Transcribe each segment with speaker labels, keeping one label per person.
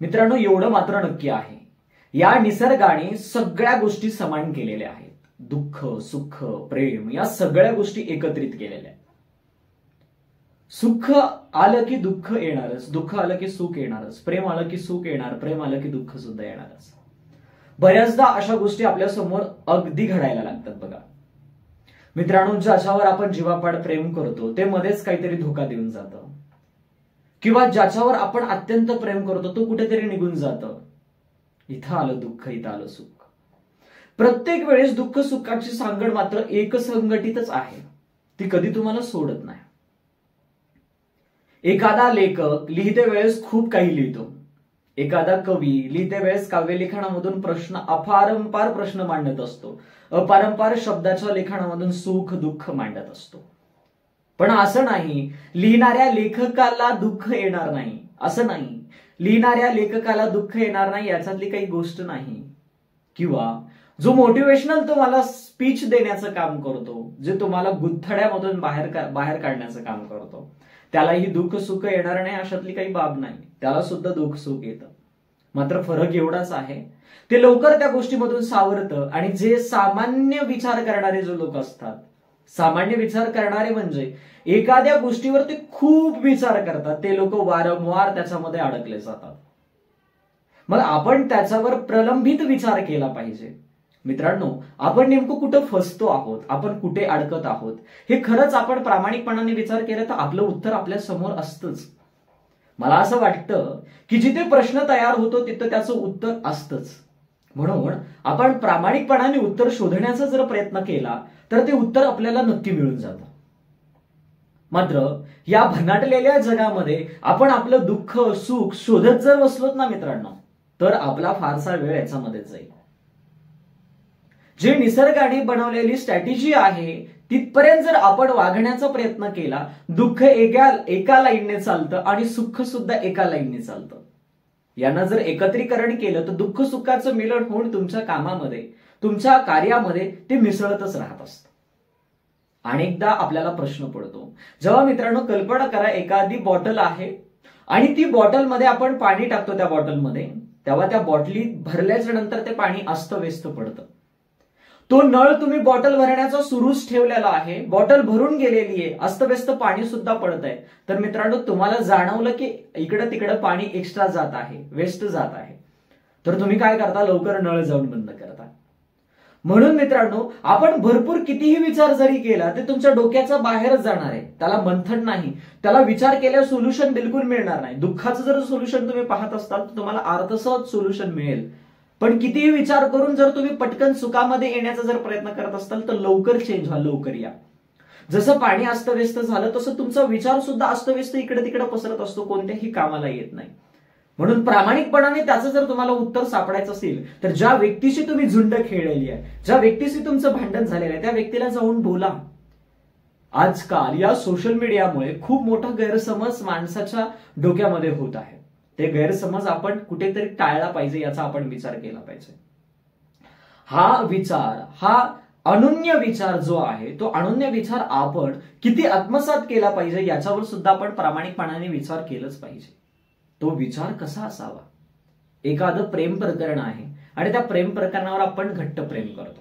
Speaker 1: मित्रांनो, एवढं मात्र नक्की आहे, या निसर्गाने सगळ्या गोष्टी समान केलेल्या आहेत. दुःख, सुख, प्रेम या सगळ्या गोष्टी एकत्रित केलेल्या आहेत. सुख आलं की दुःख येणारच, दुःख आलं की सुख येणारच, प्रेम आलं की सुख येणार, प्रेम आलं की दुःख सुद्धा येणारच. बऱ्याचदा अशा गोष्टी आपल्या समोर अगदी घडायला लागतात बघा. मित्रांनो, ज्याच्यावर आपण जीवापाड प्रेम करतो ते मध्येच काहीतरी धोका देऊन जातं, किंवा ज्याच्यावर आपण अत्यंत प्रेम करतो तो कुठेतरी निघून जातं. इथं आलं दुःख, इथं आलं सुख. प्रत्येक वेळेस दुःख सुखाची सांगड मात्र एकसंघटितच आहे, ती कधी तुम्हाला सोडत नाही. एखादा लेखक लिहिते वेळेस खूप काही लिहितो, एखादा कवी लिहिते वेळेस काव्यलेखनामधून अपारंपार प्रश्न मांडत असतो, अपारंपार शब्दाच्या लेखनामधून सुख दुःख मांडत असतो. पण असं नाही लिहिणाऱ्या लेखकाला दुःख येणार नाही, असं नाही लिहिणाऱ्या लेखकाला दुःख येणार नाही याच्यातली काही गोष्ट नाही. किंवा जो मोटिवेशनल तुम्हाला स्पीच देण्याचं काम करतो, जे तुम्हाला गुत्थड्यामधून बाहेर काढण्याचं काम करतो, त्यालाही दुःख सुख येणार नाही अशातली काही बाब नाही, त्याला सुद्धा दुःख सुख येतं. मात्र फरक एवढाच आहे, ते लवकर त्या गोष्टीमधून सावरतं. आणि जे सामान्य विचार करणारे जो लोक असतात, सामान्य विचार करणारे म्हणजे एखाद्या गोष्टीवर ते खूप विचार करतात, ते लोक वारंवार त्याच्यामध्ये अडकले जातात. मग आपण त्याच्यावर प्रलंबित विचार केला पाहिजे. मित्रांनो, आपण नेमकं कुठं फसतो आहोत, आपण कुठे अडकत आहोत, हे खरंच आपण प्रामाणिकपणाने विचार केला तर आपलं उत्तर आपल्या समोर असतंच. मला असं वाटतं की जिथे प्रश्न तयार होतो तिथं त्याचं उत्तर असतंच. म्हणून आपण प्रामाणिकपणाने उत्तर शोधण्याचा जर प्रयत्न केला तर ते उत्तर आपल्याला नक्की मिळून जातं. मात्र या भनाटलेल्या जगामध्ये आपण आपलं दुःख सुख शोधत जर बसलोत ना मित्रांनो, तर आपला फारसा वेळ याच्यामध्ये जाईल. जे निसर्गाने बनवलेली स्ट्रॅटेजी आहे तिथपर्यंत जर आपण वागण्याचा प्रयत्न केला, दुःख एका लाईनने चालतं आणि सुख सुद्धा एका लाईनने चालतं. यांना जर एकत्रीकरण केलं तर दुःख सुखाचं मिलन होऊन तुमच्या कामामध्ये, तुमच्या कार्यामध्ये ते मिसळतच राहत असतं. अनेकदा आपल्याला प्रश्न पडतो, जेव्हा मित्रांनो कल्पना करा एखादी बॉटल आहे आणि ती बॉटलमध्ये आपण पाणी टाकतो त्या बॉटलमध्ये, तेव्हा त्या बॉटलीत भरल्याच्या नंतर ते पाणी अस्तव्यस्त पडतं. तो नळ तुम्ही बॉटल भरण्याचा सुरूच ठेवलेला आहे, बॉटल भरून गेलेली आहे, अस्तव्यस्त पाणी सुद्धा पडत आहे. तर मित्रांनो तुम्हाला जाणवलं की इकडं तिकडं पाणी एक्स्ट्रा जात आहे, वेस्ट जात आहे, तर तुम्ही काय करता, लवकर नळ जाऊन बंद करता. म्हणून मित्रांनो आपण भरपूर कितीही विचार जरी केला ते तुमच्या डोक्याच्या बाहेरच जाणार आहे, त्याला मंथन नाही, त्याला विचार केल्यावर सोल्युशन बिलकुल मिळणार नाही. दुःखाचं जर सोल्युशन तुम्ही पाहत असताल तर तुम्हाला अर्थसह सोल्युशन मिळेल, पण कितीही विचार करून जर तुम्ही पटकन सुखामध्ये येण्याचा जर प्रयत्न करत असताल तर लवकर चेंज व्हा, लवकर या. जसं पाणी अस्तव्यस्त झालं तसं तुमचा विचार सुद्धा अस्तव्यस्त इकडे तिकडे पसरत असतो, कोणत्याही कामाला येत नाही. म्हणून प्रामाणिकपणाने त्याचं जर तुम्हाला उत्तर सापडायचं असेल तर ज्या व्यक्तीशी तुम्ही झुंड खेळलेली आहे, ज्या व्यक्तीशी तुमचं भांडण झालेलं आहे, त्या व्यक्तीला जाऊन बोला. आजकाल या सोशल मीडियामुळे खूप मोठा गैरसमज माणसाच्या डोक्यामध्ये होत आहे. ते गैरसमज आपण कुठेतरी टाळला पाहिजे, याचा आपण विचार केला पाहिजे. हा विचार, हा अनन्य विचार जो आहे तो अनन्य विचार आपण किती आत्मसात केला पाहिजे याच्यावर सुद्धा आपण प्रामाणिकपणाने विचार केलाच पाहिजे. तो विचार कसा असावा? एखादं प्रेम प्रकरण आहे आणि त्या प्रेम प्रकरणावर आपण घट्ट प्रेम करतो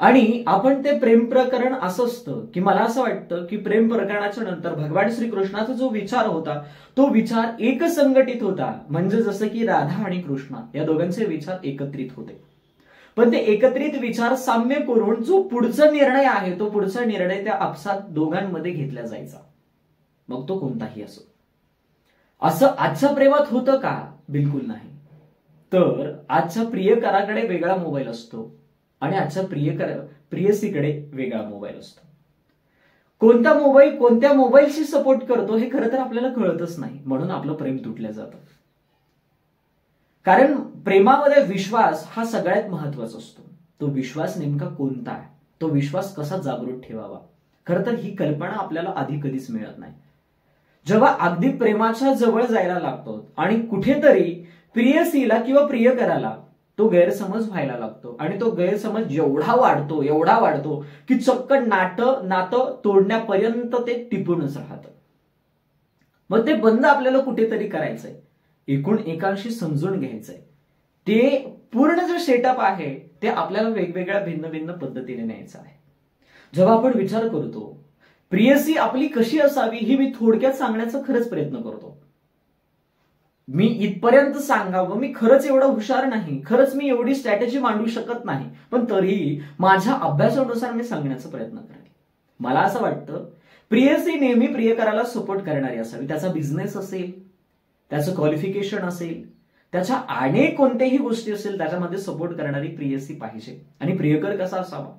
Speaker 1: आणि आपण ते प्रेम प्रकरण असं असतं की मला असं वाटतं की प्रेम प्रकरणाच्या नंतर भगवान श्रीकृष्णाचा जो विचार होता तो विचार एकसंघटित होता. म्हणजे जसं की राधा आणि कृष्ण या दोघांचे विचार एकत्रित होते, पण ते एकत्रित विचार साम्य करून जो पुढचा निर्णय आहे तो पुढचा निर्णय त्या आपसात दोघांमध्ये घेतला जायचा, मग तो कोणताही असो. असं आजच्या प्रेमात होतं का? बिलकुल नाही. तर आजच्या प्रियकराकडे वेगळा मोबाईल असतो आणि आजच्या प्रियसीकडे वेगळा मोबाईल असतो. कोणता मोबाईल कोणत्या मोबाईलशी सपोर्ट करतो हे खरं तर आपल्याला कळतच नाही, म्हणून आपलं प्रेम तुटलं जातं. कारण प्रेमामध्ये विश्वास हा सगळ्यात महत्वाचा असतो. तो विश्वास नेमका कोणता आहे, तो विश्वास कसा जागृत ठेवावा, खरं तर ही कल्पना आपल्याला आधी कधीच मिळत नाही. जेव्हा अगदी प्रेमाच्या जवळ जायला लागतो आणि कुठेतरी प्रियसीला किंवा प्रियकराला तो गैरसमज व्हायला लागतो आणि तो गैरसमज एवढा वाढतो की चक्क नातं तोडण्यापर्यंत ते टिपूनच राहतं. मग ते बंद आपल्याला कुठेतरी करायचंय. एकूण एकांशी समजून घ्यायचंय. ते पूर्ण जे सेटअप आहे ते आपल्याला वेगवेगळ्या भिन्न भिन्न पद्धतीने न्यायचं आहे. जेव्हा आपण विचार करतो प्रियसी आपली कशी असावी ही मी थोडक्यात सांगण्याचा खरंच प्रयत्न करतो. मी इथपर्यंत सांगावं, मी खरंच एवढं हुशार नाही, खरंच मी एवढी स्ट्रॅटेजी मांडू शकत नाही, पण तरीही माझ्या अभ्यासानुसार मी सांगण्याचा प्रयत्न करेन. मला असं वाटतं प्रियसी नेहमी प्रियकराला सपोर्ट करणारी असावी. त्याचा बिझनेस असेल, त्याचं क्वालिफिकेशन असेल, त्याच्या अनेक कोणत्याही गोष्टी असेल, त्याच्यामध्ये सपोर्ट करणारी प्रियसी पाहिजे. आणि प्रियकर कसा असावा?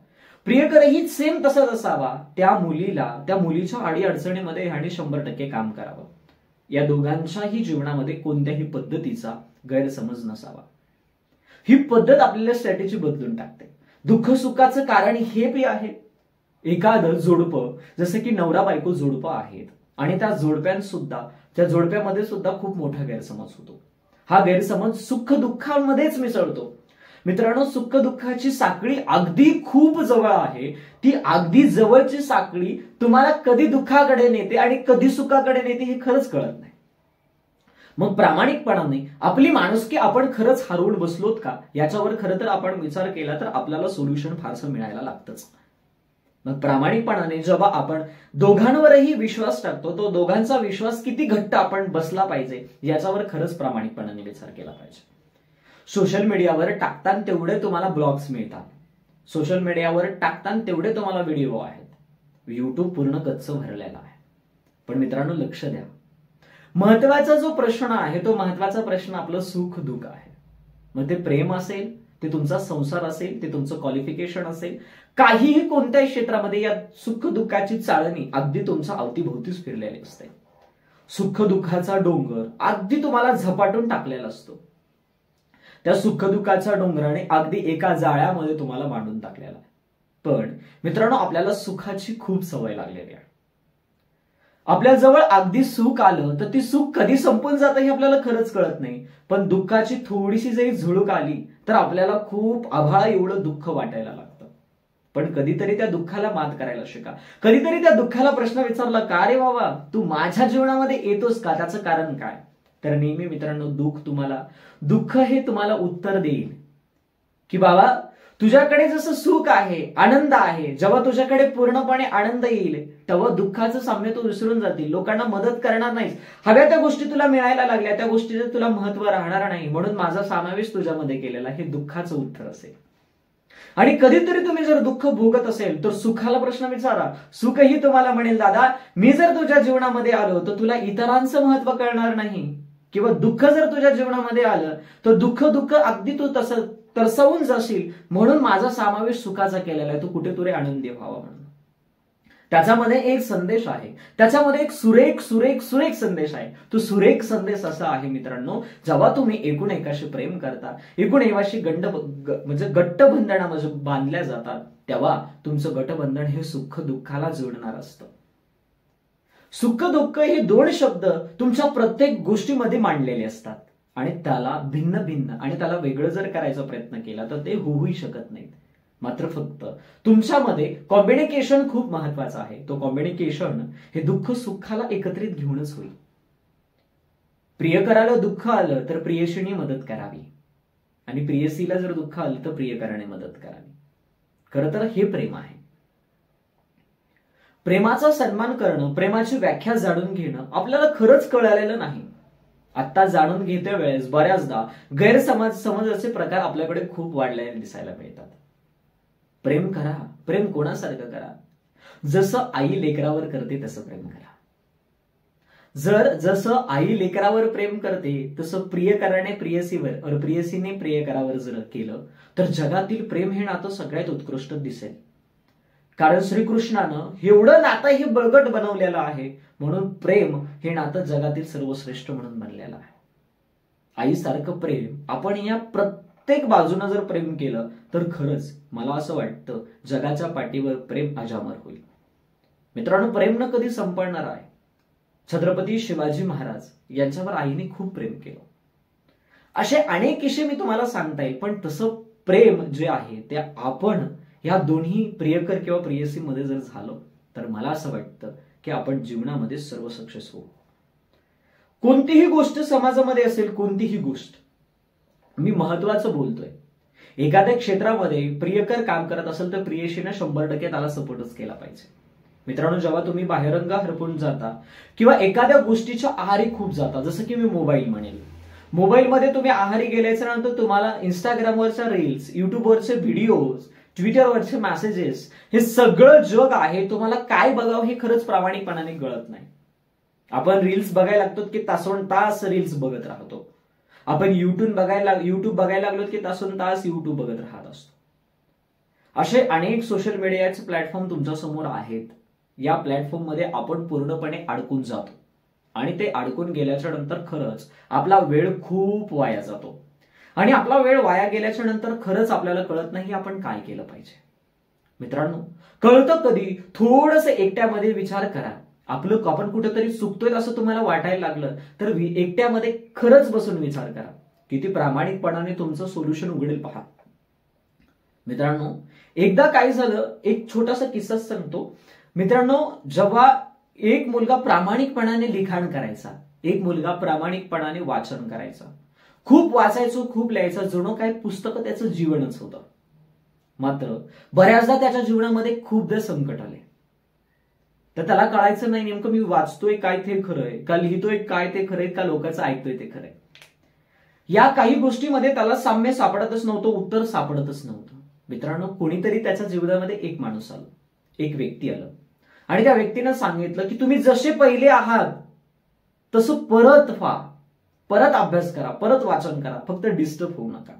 Speaker 1: प्रियकरही सेम तसाच असावा. त्या मुलीच्या अडीअडचणीमध्ये ह्याने 100% काम करावं. या दोघांच्याही जीवनामध्ये कोणत्याही पद्धतीचा गैरसमज नसावा. ही पद्धत आपल्याला स्ट्रॅटेजी बदलून टाकते. दुःख सुखाचं कारण हे बी आहे. एखादं जोडपं, जसं की नवरा बायको जोडपं आहेत आणि त्या जोडप्यामध्ये सुद्धा खूप मोठा गैरसमज होतो. हा गैरसमज सुख दुःखांमध्येच मिसळतो. मित्रांनो, सुख दुःखाची साखळी अगदी खूप जवळ आहे. ती अगदी जवळची साखळी तुम्हाला कधी दुःखाकडे नेते आणि कधी सुखाकडे नेते हे खरंच कळत नाही. मग प्रामाणिकपणाने आपली माणुसकी आपण खरंच हरवून बसलोत का याच्यावर खरं तर आपण विचार केला तर आपल्याला सोल्युशन फारसं मिळायला लागतंच. मग प्रामाणिकपणाने जेव्हा आपण दोघांवरही विश्वास टाकतो, तो दोघांचा विश्वास किती घट्ट आपण बसला पाहिजे याच्यावर खरंच प्रामाणिकपणाने विचार केला पाहिजे. सोशल मीडियावर टाकताना तेवढे तुम्हाला ब्लॉग्स मिळतात, सोशल मीडियावर टाकताना तेवढे तुम्हाला व्हिडिओ आहेत, युट्यूब पूर्ण गच्च भरलेला आहे. पण मित्रांनो लक्ष द्या, महत्वाचा जो प्रश्न आहे तो महत्वाचा प्रश्न आपलं सुख दुःख आहे. मग ते प्रेम असेल, ते तुमचा संसार असेल, ते तुमचं क्वालिफिकेशन असेल, काहीही कोणत्याही क्षेत्रामध्ये या सुख दुःखाची चाळणी अगदी तुमच्या अवतीभोवतीच फिरलेली असते. सुख दुःखाचा डोंगर अगदी तुम्हाला झपाटून टाकलेला असतो. त्या सुख दुःखाच्या डोंगराने अगदी एका जाळ्यामध्ये तुम्हाला मांडून टाकलेला आहे. पण मित्रांनो, आपल्याला सुखाची खूप सवय लागलेली आहे. आपल्या जवळ अगदी सुख आलं तर ती सुख कधी संपून जातं हे आपल्याला खरंच कळत नाही. पण दुःखाची थोडीशी जरी झुळूक आली तर आपल्याला खूप आभाळा एवढं दुःख वाटायला लागतं. पण कधीतरी त्या दुःखाला मात करायला शिका. कधीतरी त्या दुःखाला प्रश्न विचारला का रे बाबा तू माझ्या जीवनामध्ये येतोस का, त्याचं कारण काय? तर नेहमी मित्रांनो दुःख हे तुम्हाला उत्तर देईल की बाबा तुझ्याकडे जसं सुख आहे, आनंद आहे, जेव्हा तुझ्याकडे पूर्णपणे आनंद येईल तेव्हा दुःखाचं साम्य तू विसरून जातील, लोकांना मदत करणार नाहीस, हव्या त्या गोष्टी तुला मिळायला लागल्या, त्या गोष्टीचं तुला महत्व राहणार नाही, म्हणून माझा समावेश तुझ्यामध्ये केलेला, हे दुःखाचं उत्तर असेल. आणि कधीतरी तुम्ही जर दुःख भोगत असेल तर सुखाला प्रश्न विचारा. सुखही तुम्हाला म्हणेल दादा मी जर तुझ्या जीवनामध्ये आलो तर तुला इतरांचं महत्व कळणार नाही, किंवा दुःख जर तुझ्या जीवनामध्ये आलं तर दुःख अगदी तू तसं तरसवून जाशील, म्हणून माझा समावेश सुखाचा केलेला आहे, तू कुठेतरी आनंदी व्हावा म्हणून. त्याच्यामध्ये एक संदेश आहे, त्याच्यामध्ये एक सुरेख संदेश आहे. तो सुरेख संदेश असा आहे मित्रांनो, जेव्हा तुम्ही एकूण एकाशी प्रेम करता, एकूण एकाशी गट्ट बंधनामध्ये बांधल्या जातात, तेव्हा तुमचं गटबंधन हे सुख दुःखाला जोडणार असतं. सुख दुःख हे दोन शब्द तुमच्या प्रत्येक गोष्टीमध्ये मांडलेले असतात आणि त्याला भिन्न आणि त्याला वेगळं जर करायचा प्रयत्न केला तर ते होऊही शकत नाहीत. मात्र फक्त तुमच्यामध्ये कॉम्बिनेशन खूप महत्वाचं आहे. तो कॉम्बिनेशन हे दुःख सुखाला एकत्रित घेऊनच होईल. प्रियकराला दुःख आलं तर प्रियसीने मदत करावी आणि प्रियसीला जर दुःख आलं तर प्रियकराने मदत करावी. खरं तर हे प्रेम आहे. प्रेमाचा सन्मान करणं, प्रेमाची व्याख्या जाणून घेणं आपल्याला खरंच कळालेलं नाही. आता जाणून घेते वेळेस बऱ्याचदा गैरसमजाचे प्रकार आपल्याकडे खूप वाढलेले दिसायला मिळतात. प्रेम करा, प्रेम कोणासारखं करा, जसं आई लेकरावर करते तसं प्रेम करा. जसं आई लेकरावर प्रेम करते तसं प्रियकराने प्रियसीवर और प्रियसीने प्रियकरावर जर केलं तर जगातील प्रेम हे नातं सगळ्यात उत्कृष्ट दिसेल. कारण श्रीकृष्णानं एवढं नातं हे बळकट बनवलेलं आहे, म्हणून प्रेम हे नातं जगातील सर्वश्रेष्ठ म्हणून बनलेलं आहे. आईसारखं प्रेम आपण या प्रत्येक बाजूनं जर प्रेम केलं तर खरंच मला असं वाटतं जगाच्या पाठीवर प्रेम अजामर होईल. मित्रांनो, प्रेम न कधी संपणार आहे. छत्रपती शिवाजी महाराज यांच्यावर आईने खूप प्रेम केलं. असे अनेक किस्से मी तुम्हाला सांगता येईल, पण तसं प्रेम जे आहे ते आपण या दोन्ही प्रियकर किंवा प्रियसी मध्ये जर झालं तर मला असं वाटतं की आपण जीवनामध्ये सर्व सक्सेस होऊ. कोणतीही गोष्ट समाजामध्ये असेल, कोणतीही गोष्ट, मी महत्वाचं बोलतोय, एखाद्या क्षेत्रामध्ये प्रियकर काम करत असेल तर प्रियशीनं 100% त्याला सपोर्टच केला पाहिजे. मित्रांनो, जेव्हा तुम्ही बाहेरंग हरपून जाता किंवा एखाद्या गोष्टीच्या आहारी खूप जाता, जसं की मी मोबाईल म्हणेल, मोबाईलमध्ये तुम्ही आहारी गेल्याच्या नंतर तुम्हाला इंस्टाग्रामवरच्या रील्स, युट्यूबवरचे व्हिडिओज, ट्विटरवरचे मेसेजेस, हे सगळं जग आहे, तुम्हाला काय बघावं हे खरंच प्रामाणिकपणाने कळत नाही. आपण रील्स बघायला लागतो की तासोन तास रील्स बघत राहतो. आपण युट्यूब बघायला लागलो की तासोन तास युट्यूब बघत राहत असतो. असे अनेक सोशल मीडियाचे प्लॅटफॉर्म तुमच्या समोर आहेत. या प्लॅटफॉर्म मध्ये आपण पूर्णपणे अडकून जातो आणि ते अडकून गेल्याच्या नंतर खरंच आपला वेळ खूप वाया जातो. आणि आपला वेळ वाया गेल्याच्या नंतर खरंच आपल्याला कळत नाही आपण काय केलं पाहिजे. मित्रांनो, कळतं कधी? थोडंसं एकट्यामध्ये विचार करा. आपण कुठेतरी चुकतोय असं तुम्हाला वाटायला लागलं तर एकट्यामध्ये खरंच बसून विचार करा. किती प्रामाणिकपणाने तुमचं सोल्युशन उघडेल पहा. मित्रांनो, एकदा काय झालं, एक छोटासा किस्सा सांगतो. मित्रांनो, जेव्हा एक मुलगा प्रामाणिकपणाने लिखाण करायचा, एक मुलगा प्रामाणिकपणाने वाचन करायचा, खूप वाचायचो, खूप लिहायचा, जणू काय पुस्तकं त्याचं जीवनच होतं. मात्र बऱ्याचदा त्याच्या जीवनामध्ये खूपदा संकट आले. तर त्याला कळायचं नाही नेमकं मी वाचतोय काय ते खरंय, का लिहितोय काय ते खरंय, का लोकांचं ऐकतोय ते खरंय. या काही गोष्टीमध्ये त्याला साम्य सापडतच नव्हतं, उत्तर सापडतच नव्हतं. मित्रांनो, कोणीतरी त्याच्या जीवनामध्ये एक माणूस आलं, एक व्यक्ती आलं आणि त्या व्यक्तीनं सांगितलं की तुम्ही जसे पहिले आहात तसं परत व्हा, परत अभ्यास करा, परत वाचन करा, फक्त डिस्टर्ब होऊ नका.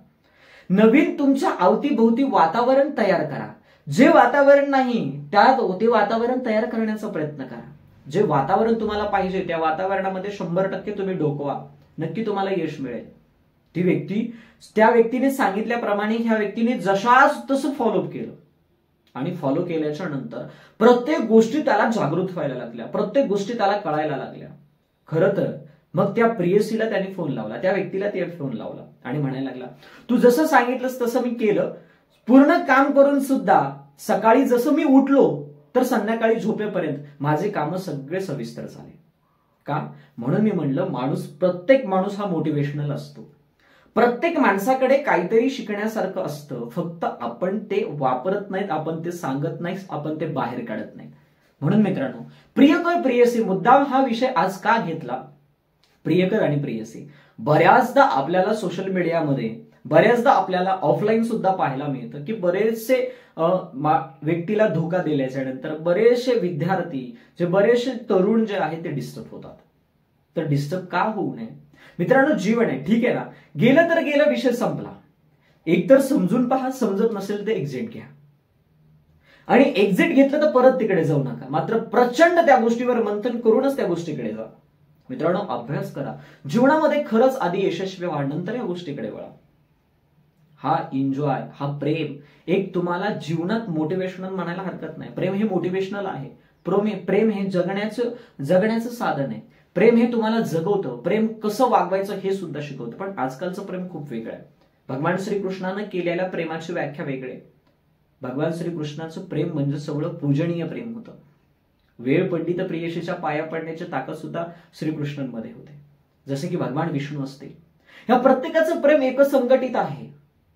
Speaker 1: नवीन तुमच्या अवतीभोवती वातावरण तयार करा. जे वातावरण नाही त्यात ते वातावरण तयार करण्याचा प्रयत्न करा. जे वातावरण तुम्हाला पाहिजे त्या वातावरणामध्ये 100% तुम्ही डोकवा, नक्की तुम्हाला यश मिळेल. त्या व्यक्तीने सांगितल्याप्रमाणे ह्या व्यक्तीने जशाच तसं फॉलोअप केलं आणि फॉलो केल्याच्या नंतर प्रत्येक गोष्टी त्याला जागृत व्हायला लागल्या, प्रत्येक गोष्टी त्याला कळायला लागल्या. खरं तर मग त्या प्रियसीला त्याने फोन लावला, त्या व्यक्तीला ते फोन लावला आणि म्हणायला लागला, तू जसं सांगितलंस तसं मी केलं, पूर्ण काम करून सुद्धा सकाळी जसं मी उठलो तर संध्याकाळी झोपेपर्यंत माझे कामं सगळे सविस्तर झाले. का? म्हणून मी म्हणलं, प्रत्येक माणूस हा मोटिवेशनल असतो. प्रत्येक माणसाकडे काहीतरी शिकण्यासारखं असतं, फक्त आपण ते वापरत नाहीत, आपण ते सांगत नाहीत, आपण ते बाहेर काढत नाहीत. म्हणून मित्रांनो, प्रियकर प्रियसी, मुद्दाम हा विषय आज का घेतला? प्रियकर आणि प्रियसी बऱ्याचदा आपल्याला सोशल मीडियामध्ये, बऱ्याचदा आपल्याला ऑफलाईन सुद्धा पाहायला मिळतं की बरेचसे व्यक्तीला धोका दिल्याच्या नंतर बरेचसे विद्यार्थी, बरेचसे तरुण जे आहेत ते डिस्टर्ब होतात. तर डिस्टर्ब का होऊ नये? मित्रांनो, जीवन आहे, ठीक आहे ना, गेलं तर गेलं, विषय संपला. एकतर समजून पहा, समजत नसेल तर एक्झिट घ्या. आणि एक्झिट घेतलं तर परत तिकडे जाऊ नका, मात्र प्रचंड त्या गोष्टीवर मंथन करूनच त्या गोष्टीकडे जा. मित्रांनो, अभ्यास करा. जीवनामध्ये खरंच आधी यशस्वी व्हा, नंतर या गोष्टीकडे वळा. हा एन्जॉय, हा प्रेम एक तुम्हाला जीवनात मोटिवेशनल म्हणायला हरकत नाही. प्रेम हे मोटिवेशनल आहे. प्रेम हे जगण्याचं साधन आहे. प्रेम हे तुम्हाला जगवतं, प्रेम कसं वागवायचं हे सुद्धा शिकवतं. पण आजकालचं प्रेम खूप वेगळं आहे. भगवान श्रीकृष्णानं केलेल्या प्रेमाची व्याख्या वेगळी आहे. भगवान श्रीकृष्णाचं प्रेम म्हणजे सगळं पूजनीय प्रेम होतं. वेळ पडली तर प्रियशीच्या पाया पडण्याची ताकद सुद्धा श्रीकृष्णांमध्ये होते, जसे की भगवान विष्णू असतील. ह्या प्रत्येकाचं प्रेम एकसंघटित आहे.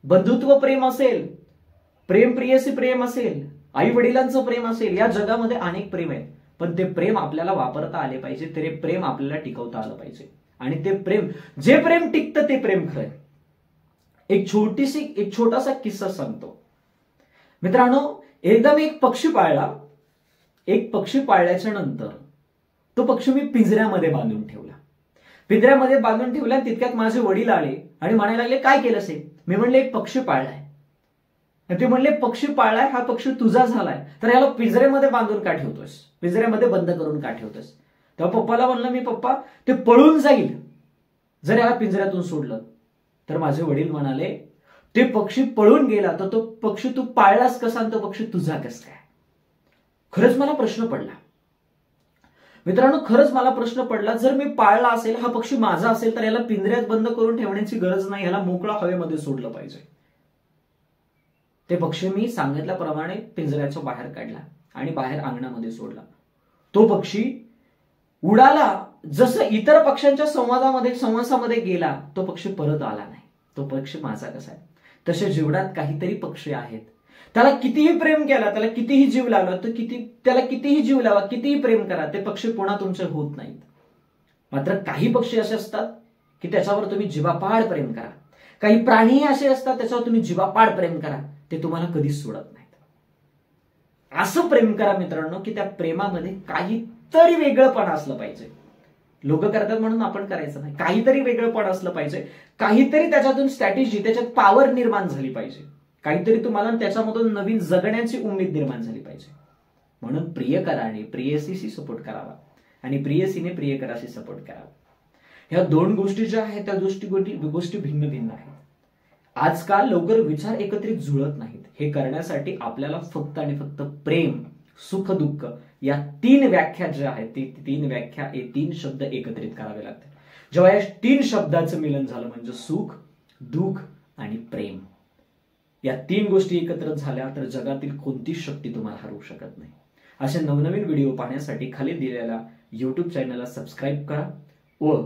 Speaker 1: बंधुत्व प्रेम असेल, प्रेम प्रियसी प्रेम असेल, आई वडिलांचं प्रेम असेल, या जगामध्ये अनेक प्रेम आहेत. पण ते प्रेम आपल्याला वापरता आले पाहिजे, ते प्रेम आपल्याला टिकवता आलं पाहिजे. आणि ते प्रेम, जे प्रेम टिकतं ते प्रेम खरंय. एक छोटासा किस्सा सांगतो. मित्रांनो, एकदा मी एक पक्षी पाळला. एक पक्षी पाळल्याच्या नंतर तो पक्षी मी पिंजऱ्यामध्ये बांधून ठेवला. पिंजऱ्यामध्ये बांधून ठेवला, तितक्यात माझे वडील आले आणि म्हणायला लागले, काय केलं असेल? मी म्हणले, एक पक्षी पाळलाय. ते म्हणले, पक्षी पाळलाय, हा पक्षी तुझा झालाय, तर याला पिंजऱ्यामध्ये बांधून का ठेवतोस? पिंजऱ्यामध्ये बंद करून का ठेवतोस? तेव्हा पप्पाला म्हणलं मी, पप्पा ते पळून जाईल जर याला पिंजऱ्यातून सोडलं. तर माझे वडील म्हणाले, ते पक्षी पळून गेला तर तो पक्षी तू पाळलास कसा आणि तो पक्षी तुझा कसा काय? खरंच मला प्रश्न पडला. मित्रांनो, खरंच मला प्रश्न पडला, जर मी पाळला असेल, हा पक्षी माझा असेल, तर याला पिंजऱ्यात बंद करून ठेवण्याची गरज नाही, याला मोकळा हवेमध्ये सोडलं पाहिजे. ते पक्षी मी सांगितल्याप्रमाणे पिंजऱ्याच्या बाहेर काढला आणि बाहेर अंगणामध्ये सोडला. तो पक्षी उडाला जसं इतर पक्ष्यांच्या संवासामध्ये गेला तो पक्षी परत आला नाही, तो पक्षी माझा कसा आहे, तसे जीवनात काहीतरी पक्षी आहेत, त्याला कितीही प्रेम केला, त्याला कितीही जीव लावला, त्याला कितीही जीव लावा, कितीही प्रेम करा, ते पक्षी पुन्हा तुमचे होत नाहीत. मात्र काही पक्षी असे असतात की त्याच्यावर तुम्ही जीवापाड प्रेम करा, काही प्राणी असे असतात त्याच्यावर तुम्ही जीवापाड प्रेम करा, ते तुम्हाला कधीच सोडत नाहीत. असं प्रेम करा मित्रांनो की त्या प्रेमामध्ये काहीतरी वेगळंपण असलं पाहिजे. लोक करतात म्हणून आपण करायचं नाही, काहीतरी वेगळंपण असलं पाहिजे, काहीतरी त्याच्यातून स्ट्रॅटेजी, त्याच्यात पॉवर निर्माण झाली पाहिजे, काहीतरी तुम्हाला त्याच्यामधून नवीन जगण्याची उमेद निर्माण झाली पाहिजे. म्हणून प्रियकराने प्रेयसीशी सपोर्ट करावा आणि प्रेयसीने प्रियकराशी सपोर्ट करावा. ह्या दोन गोष्टी ज्या आहेत त्या गोष्टी भिन्न भिन्न आहेत. आजकाल लवकर विचार एकत्रित जुळत नाहीत. हे करण्यासाठी आपल्याला फक्त आणि फक्त प्रेम, सुख, दुःख या 3 व्याख्या ज्या आहेत ती 3 व्याख्या, हे 3 शब्द एकत्रित करावे लागतात. जेव्हा या 3 शब्दाचं मिलन झालं म्हणजे सुख, दुःख आणि प्रेम, या 3 गोष्टी एकत्र झाल्या तर जगातील कोणतीच शक्ती तुम्हाला हरवू शकत नाही. असे नवनवीन व्हिडिओ पाहण्यासाठी खाली दिलेल्या YouTube चॅनलला सबस्क्राईब करा व